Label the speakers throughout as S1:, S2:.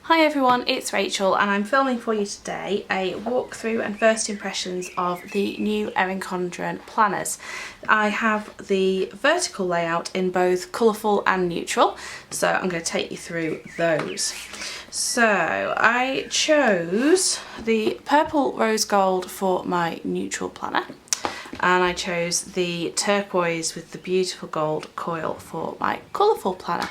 S1: Hi everyone, it's Rachel and I'm filming for you today a walkthrough and first impressions of the new Erin Condren planners. I have the vertical layout in both colourful and neutral, so I'm going to take you through those. So I chose the purple rose gold for my neutral planner, and I chose the turquoise with the beautiful gold coil for my colourful planner.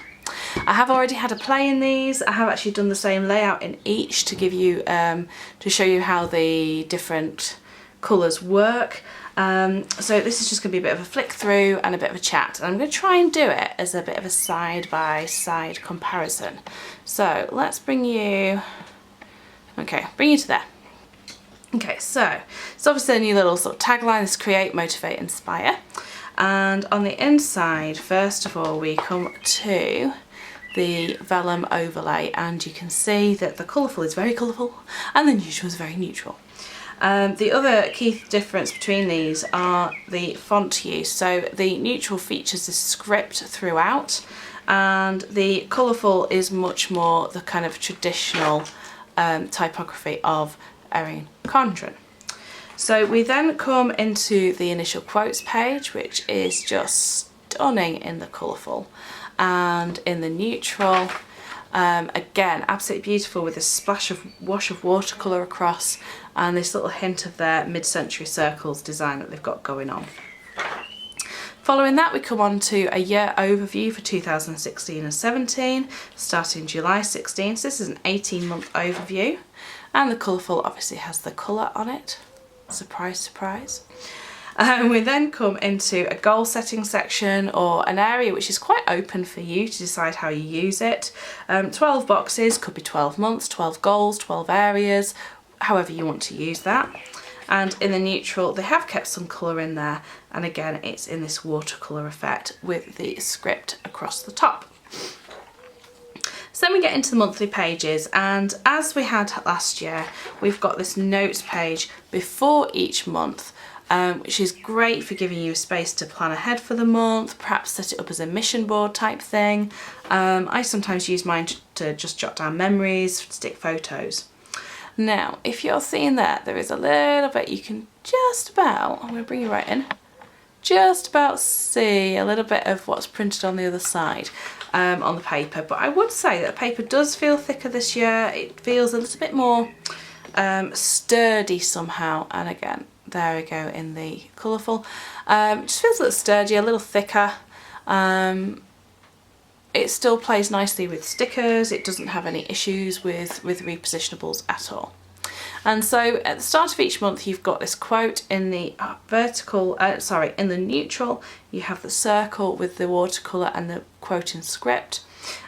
S1: I have already had a play in these. I have actually done the same layout in each to give you to show you how the different colours work. So this is just going to be a bit of a flick through and a bit of a chat, and I'm going to try and do it as a bit of a side by side comparison. So let's bring you to there. Okay, so it's obviously a new little sort of tagline, is create, motivate, inspire. And on the inside, first of all, we come to the vellum overlay, and you can see that the colourful is very colourful and the neutral is very neutral. The other key difference between these are the font use. So the neutral features the script throughout, and the colourful is much more the kind of traditional typography of Erin Condren. So we then come into the initial quotes page, which is just stunning in the colourful, and in the neutral, again absolutely beautiful with a splash of wash of watercolour across, and this little hint of their mid-century circles design that they've got going on. Following that, we come on to a year overview for 2016 and 17, starting July 16. So this is an 18-month overview, and the colourful obviously has the colour on it. Surprise, surprise. We then come into a goal setting section, or an area which is quite open for you to decide how you use it. 12 boxes, could be 12 months, 12 goals, 12 areas, however you want to use that. And in the neutral, they have kept some colour in there, and again it's in this watercolour effect with the script across the top. So then we get into the monthly pages, and as we had last year, we've got this notes page before each month, which is great for giving you a space to plan ahead for the month, perhaps set it up as a mission board type thing. I sometimes use mine to just jot down memories, stick photos. Now, if you're seeing that, there is a little bit you can just about, I'm going to bring you right in, just about see a little bit of what's printed on the other side on the paper. But I would say that the paper does feel thicker this year. It feels a little bit more sturdy somehow, and again, there we go in the colourful. Just feels a little sturdier, a little thicker. It still plays nicely with stickers. It doesn't have any issues with repositionables at all. And so at the start of each month, you've got this quote in the in the neutral, you have the circle with the watercolour and the quote in script.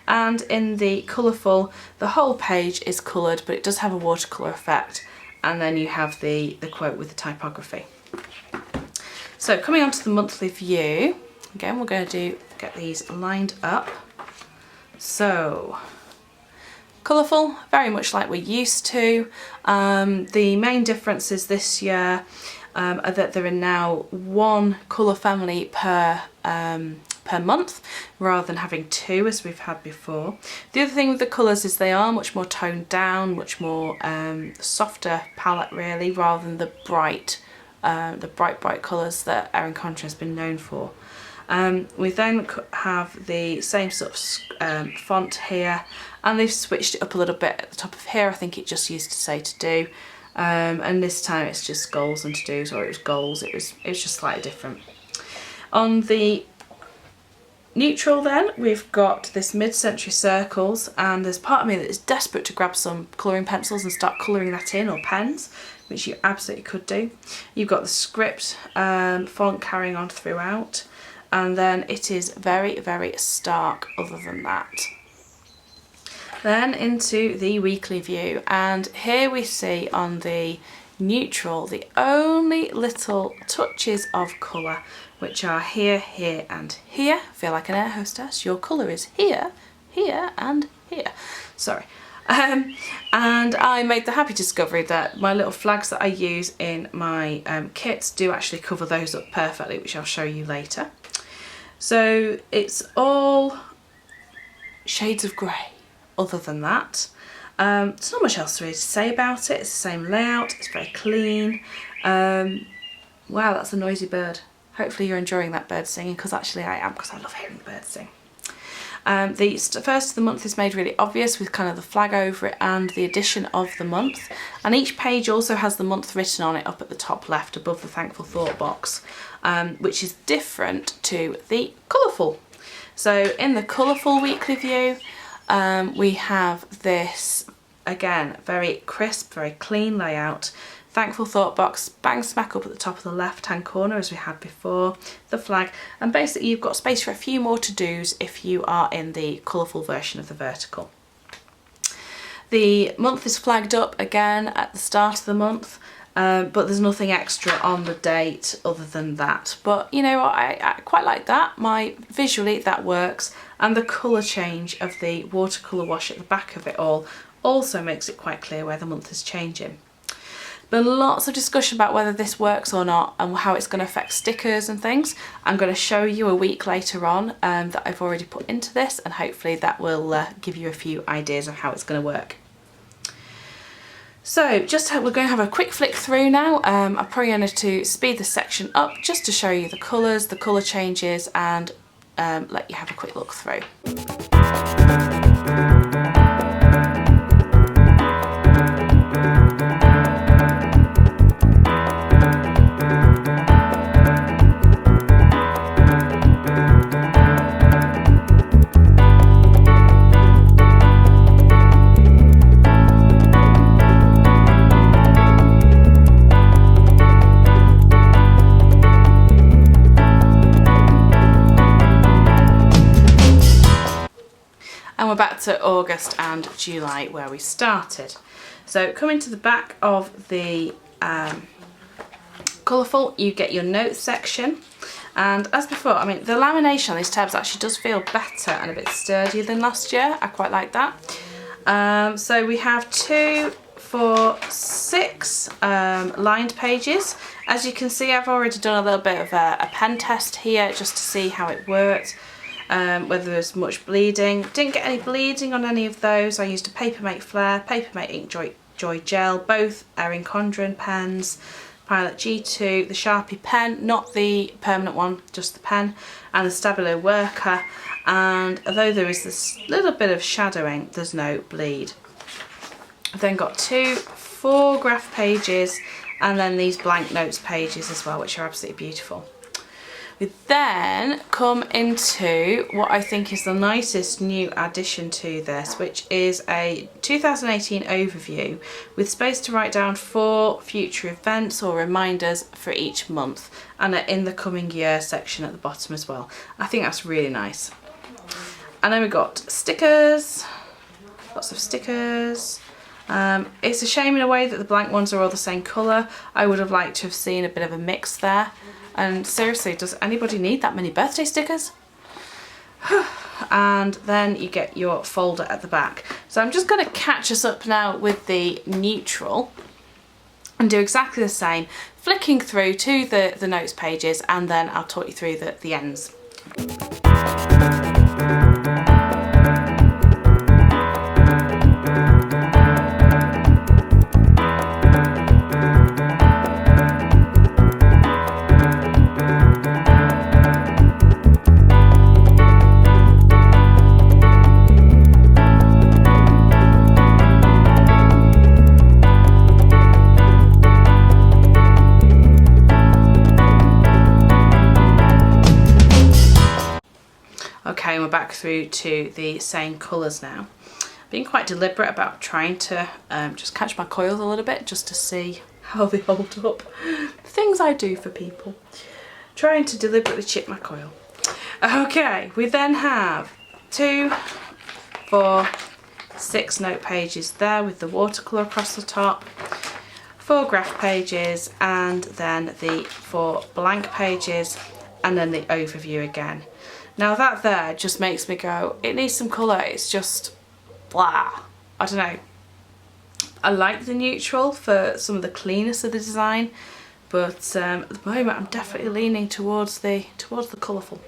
S1: And in the colourful, the whole page is coloured, but it does have a watercolour effect. And then you have the quote with the typography. So coming on to the monthly view, again, we're going to get these lined up. So colourful, very much like we're used to. The main differences this year are that there are now one colour family per month, rather than having two as we've had before. The other thing with the colours is they are much more toned down, much more softer palette really, rather than the bright colours that Erin Condren has been known for. We then have the same sort of font here, and they've switched it up a little bit at the top of here. I think it just used to say to do, and this time it's just goals and to do's, or it was goals. It was just slightly different. On the neutral then, we've got this mid-century circles, and there's part of me that is desperate to grab some colouring pencils and start colouring that in, or pens, which you absolutely could do. You've got the script font carrying on throughout, and then it is very, very stark other than that. Then into the weekly view, and here we see on the neutral the only little touches of colour, which are here, here and here. Feel like an air hostess. Your colour is here, here and here. Sorry. And I made the happy discovery that my little flags that I use in my kits do actually cover those up perfectly, which I'll show you later. So it's all shades of grey other than that. There's not much else really to say about it. It's the same layout, it's very clean. Wow, that's a noisy bird. Hopefully you're enjoying that bird singing, because actually I am, because I love hearing the birds sing. The first of the month is made really obvious with kind of the flag over it and the addition of the month. And each page also has the month written on it up at the top left above the thankful thought box, which is different to the colourful. So in the colourful weekly view, we have this, again, very crisp, very clean layout. Thankful thought box bang smack up at the top of the left hand corner as we had before, the flag, and basically you've got space for a few more to-dos if you are in the colourful version of the vertical. The month is flagged up again at the start of the month, but there's nothing extra on the date other than that. But you know what, I quite like that. Visually that works, and the colour change of the watercolour wash at the back of it all also makes it quite clear where the month is changing. Been lots of discussion about whether this works or not and how it's going to affect stickers and things. I'm going to show you a week later on that I've already put into this, and hopefully that will give you a few ideas of how it's going to work. So we're going to have a quick flick through now. I'm probably going to speed this section up just to show you the colours, the colour changes, and let you have a quick look through. And we're back to August and July where we started. So coming to the back of the colourful, you get your notes section. And as before, I mean, the lamination on these tabs actually does feel better and a bit sturdier than last year. I quite like that. So we have 2, 4, 6 lined pages. As you can see, I've already done a little bit of a pen test here just to see how it worked. Whether there's much bleeding. Didn't get any bleeding on any of those. I used a Papermate Flare, Papermate Ink Joy Gel, both Erin Condren pens, Pilot G2, the Sharpie pen, not the permanent one, just the pen, and the Stabilo Worker. And although there is this little bit of shadowing, there's no bleed. I've then got 2 4 graph pages and then these blank notes pages as well, which are absolutely beautiful. We then come into what I think is the nicest new addition to this, which is a 2018 overview with space to write down 4 future events or reminders for each month, and an in the coming year section at the bottom as well. I think that's really nice. And then we've got stickers, lots of stickers. It's a shame in a way that the blank ones are all the same colour. I would have liked to have seen a bit of a mix there. And seriously, does anybody need that many birthday stickers? And then you get your folder at the back. So I'm just going to catch us up now with the neutral and do exactly the same, flicking through to the notes pages, and then I'll talk you through the ends. Okay, we're back through to the same colours now. Being quite deliberate about trying to just catch my coils a little bit just to see how they hold up. Things I do for people. Trying to deliberately chip my coil. Okay, we then have 2, 4, 6 note pages there with the watercolour across the top, 4 graph pages, and then the 4 blank pages, and then the overview again. Now that there just makes me go, it needs some colour, it's just blah. I don't know. I like the neutral for some of the cleanness of the design, but at the moment I'm definitely leaning towards the colourful.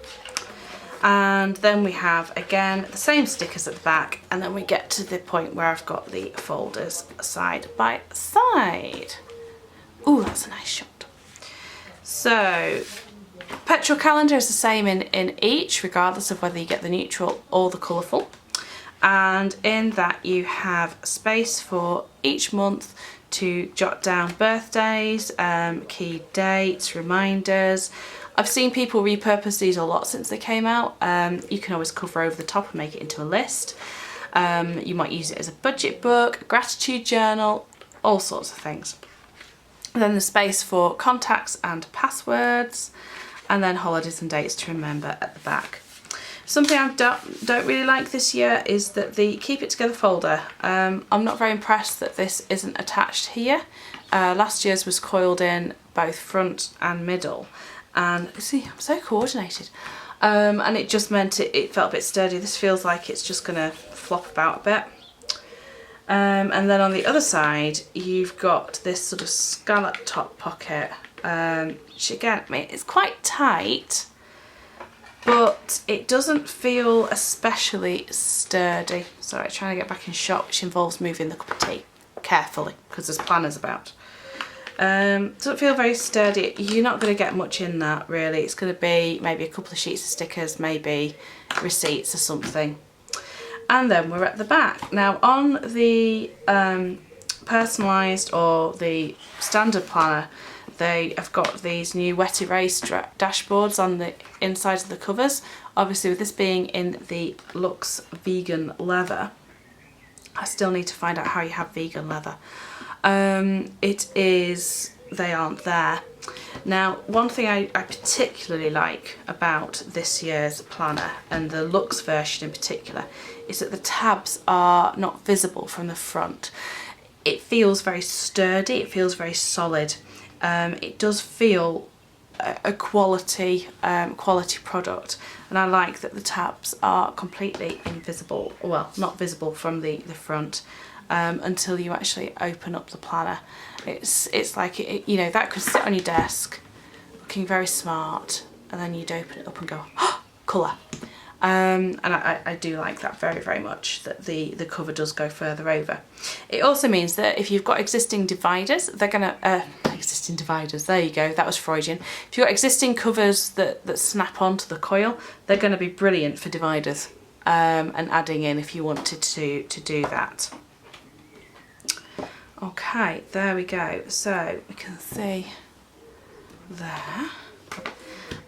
S1: And then we have, again, the same stickers at the back, and then we get to the point where I've got the folders side by side. Ooh, that's a nice shot. So, petrol calendar is the same in each, regardless of whether you get the neutral or the colourful. And in that you have space for each month to jot down birthdays, key dates, reminders. I've seen people repurpose these a lot since they came out. You can always cover over the top and make it into a list. You might use it as a budget book, a gratitude journal, all sorts of things. And then the space for contacts and passwords, and then holidays and dates to remember at the back. Something I don't really like this year is that the Keep It Together folder, I'm not very impressed that this isn't attached here. Last year's was coiled in both front and middle. And see, I'm so coordinated. And it just meant it felt a bit sturdy. This feels like it's just gonna flop about a bit. And then on the other side, you've got this sort of scallop top pocket, which again, I mean, it's quite tight, but it doesn't feel especially sturdy. Sorry, trying to get back in shot, which involves moving the cup of tea carefully, because there's planners about. Doesn't feel very sturdy. You're not going to get much in that really. It's going to be maybe a couple of sheets of stickers, maybe receipts or something. And then we're at the back. Now on the personalised or the standard planner, they have got these new wet erase dashboards on the insides of the covers. Obviously with this being in the Luxe vegan leather, I still need to find out how you have vegan leather. They aren't there. Now, one thing I particularly like about this year's planner, and the Luxe version in particular, is that the tabs are not visible from the front. It feels very sturdy, it feels very solid. It does feel a quality product, and I like that the tabs are completely invisible, well, not visible from the front. Until you actually open up the planner. It's like, you know, that could sit on your desk looking very smart, and then you'd open it up and go, oh, colour. And I do like that very, very much, that the cover does go further over. It also means that if you've got existing dividers, they're gonna, existing dividers, there you go, that was Freudian. If you've got existing covers that snap onto the coil, they're gonna be brilliant for dividers, and adding in if you wanted to do that. Okay, there we go. So we can see there.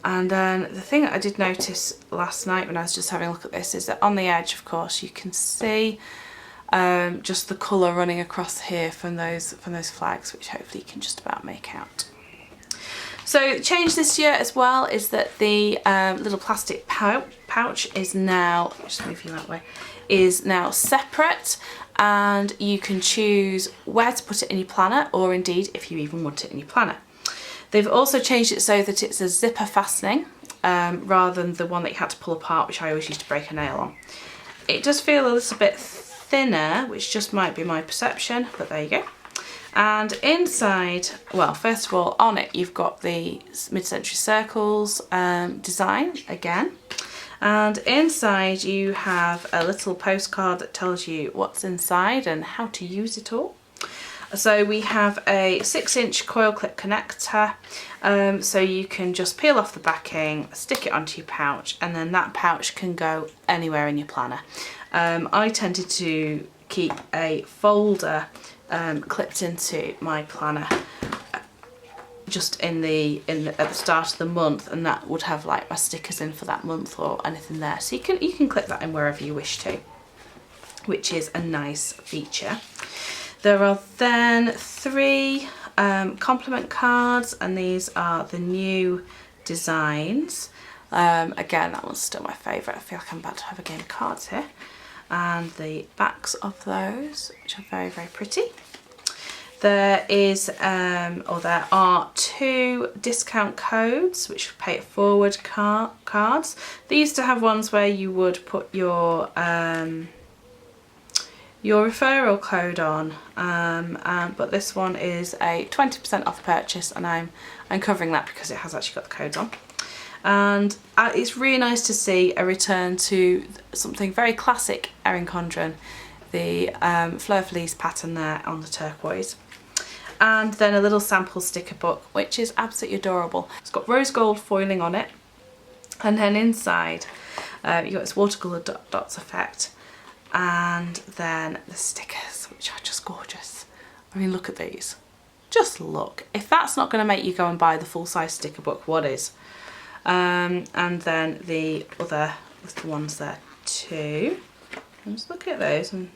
S1: And then the thing that I did notice last night when I was just having a look at this is that on the edge, of course, you can see just the colour running across here from those flags, which hopefully you can just about make out. So the change this year as well is that the little plastic pouch is now, just move you that way, is now separate, and you can choose where to put it in your planner, or indeed if you even want it in your planner. They've also changed it so that it's a zipper fastening rather than the one that you had to pull apart, which I always used to break a nail on. It does feel a little bit thinner, which just might be my perception, but there you go. And inside, well, first of all, on it you've got the mid-century circles design again. And inside you have a little postcard that tells you what's inside and how to use it all. So we have a 6-inch coil clip connector, so you can just peel off the backing, stick it onto your pouch, and then that pouch can go anywhere in your planner. I tended to keep a folder clipped into my planner just at the start of the month, and that would have like my stickers in for that month or anything there. So you can clip that in wherever you wish to, which is a nice feature. There are then 3 compliment cards, and these are the new designs. Again, that one's still my favourite. I feel like I'm about to have a game of cards here. And the backs of those, which are very, very pretty. There are 2 discount codes, which are pay it forward cards. They used to have ones where you would put your referral code on, but this one is a 20% off purchase, and I'm covering that because it has actually got the codes on. And it's really nice to see a return to something very classic Erin Condren, the fleur-de-lis pattern there on the turquoise. And then a little sample sticker book, which is absolutely adorable. It's got rose gold foiling on it, and then inside you've got this watercolour dots effect, and then the stickers, which are just gorgeous. I mean, look at these. Just look. If that's not going to make you go and buy the full-size sticker book, what is? And then the other little ones there too. I'm just looking at those and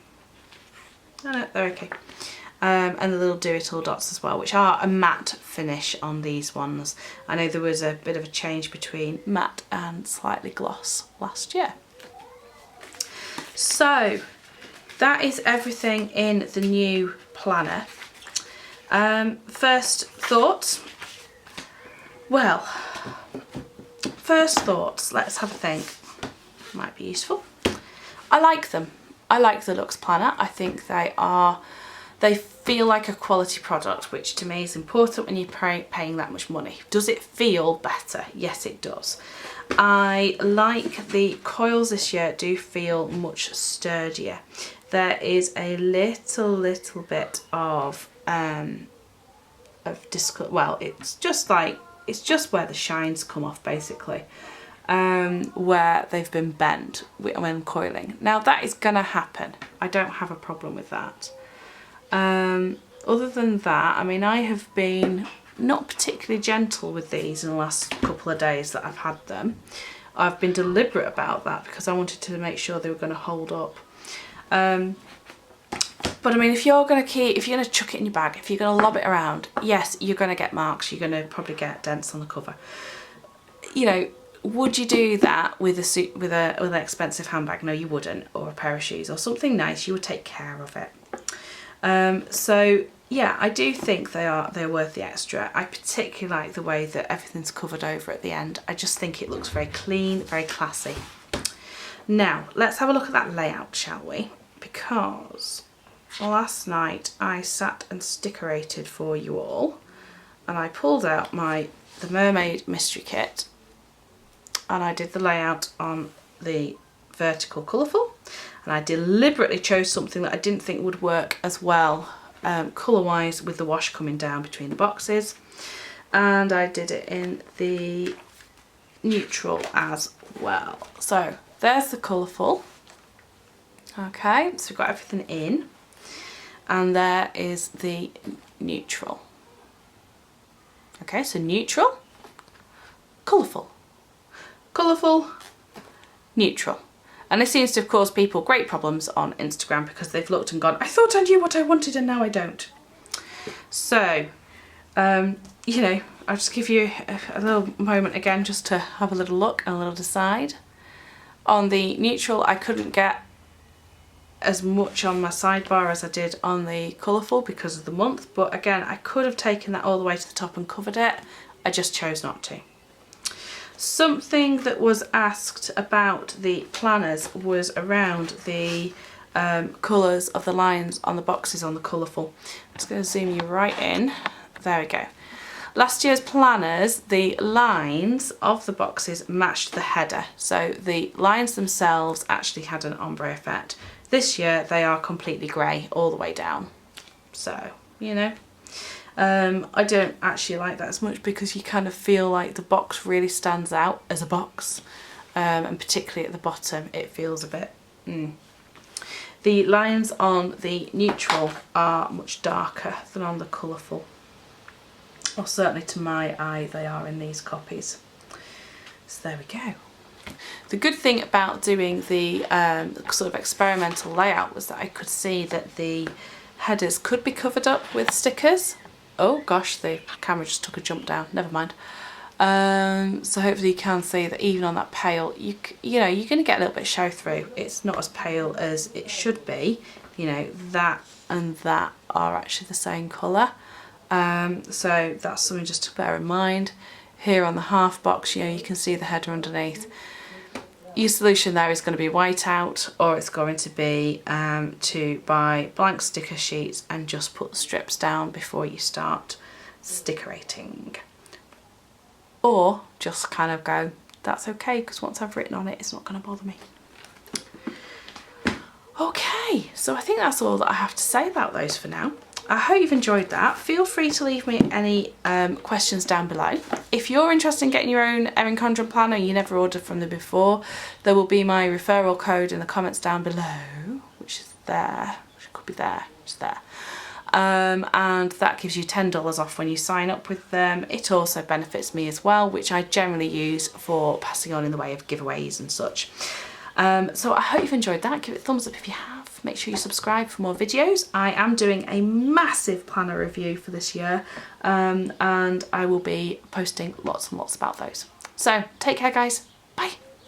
S1: oh no, they're okay. And the little do-it-all dots as well, which are a matte finish on these ones. I know there was a bit of a change between matte and slightly gloss last year. So that is everything in the new planner. First thoughts. Well, first thoughts, let's have a think. Might be useful. I like them. I like the Luxe planner. I think they feel like a quality product, which to me is important when you're paying that much money. Does it feel better? Yes, it does. I like the coils this year, do feel much sturdier. There is a little bit of well, it's just where the shines come off basically, where they've been bent when coiling. Now that is gonna happen. I don't have a problem with that. Other than that, I mean, I have been not particularly gentle with these in the last couple of days that I've had them. I've been deliberate about that because I wanted to make sure they were going to hold up. But I mean, if you're going to chuck it in your bag, if you're going to lob it around, yes, you're going to get marks. You're going to probably get dents on the cover. You know, would you do that with an expensive handbag? No, you wouldn't. Or a pair of shoes or something nice. You would take care of it. So yeah, I do think they're worth the extra. I particularly like the way that everything's covered over at the end. I just think it looks very clean, very classy. Now, let's have a look at that layout, shall we? Because last night I sat and stickerated for you all, and I pulled out the Mermaid Mystery Kit, and I did the layout on the vertical colourful, and I deliberately chose something that I didn't think would work as well colour-wise with the wash coming down between the boxes, and I did it in the neutral as well. So there's the colourful. Okay, so we've got everything in, and there is the neutral. Okay, so neutral, colourful, colourful, neutral. And this seems to have caused people great problems on Instagram because they've looked and gone, I thought I knew what I wanted and now I don't. So, you know, I'll just give you a little moment again just to have a little look and a little decide. On the neutral, I couldn't get as much on my sidebar as I did on the colourful because of the month, but again, I could have taken that all the way to the top and covered it. I just chose not to. Something that was asked about the planners was around the colours of the lines on the boxes on the colourful. I'm just going to zoom you right in. There we go. Last year's planners, the lines of the boxes matched the header. So the lines themselves actually had an ombre effect. This year they are completely grey all the way down. So, you know. I don't actually like that as much because you kind of feel like the box really stands out as a box, and particularly at the bottom it feels a bit The lines on the neutral are much darker than on the colourful, or certainly to my eye they are in these copies. So there we go. The good thing about doing the sort of experimental layout was that I could see that the headers could be covered up with stickers. Oh gosh, the camera just took a jump down, never mind. So hopefully you can see that even on that pale, you know, you're going to get a little bit of show through. It's not as pale as it should be. You know, that and that are actually the same colour. So that's something just to bear in mind. Here on the half box, you know, you can see the header underneath. Your solution there is going to be white out, or it's going to be to buy blank sticker sheets and just put the strips down before you start stickerating. or just kind of go, that's okay, because once I've written on it, it's not going to bother me. Okay, so I think that's all that I have to say about those for now. I hope you've enjoyed that. Feel free to leave me any questions down below. If you're interested in getting your own Erin Condren planner and you never ordered from them before, there will be my referral code in the comments down below, which is there, which could be there, it's there. And that gives you $10 off when you sign up with them. It also benefits me as well, which I generally use for passing on in the way of giveaways and such. So I hope you've enjoyed that. Give it a thumbs up if you have. Make sure you subscribe for more videos. I am doing a massive planner review for this year, and I will be posting lots and lots about those. So take care, guys.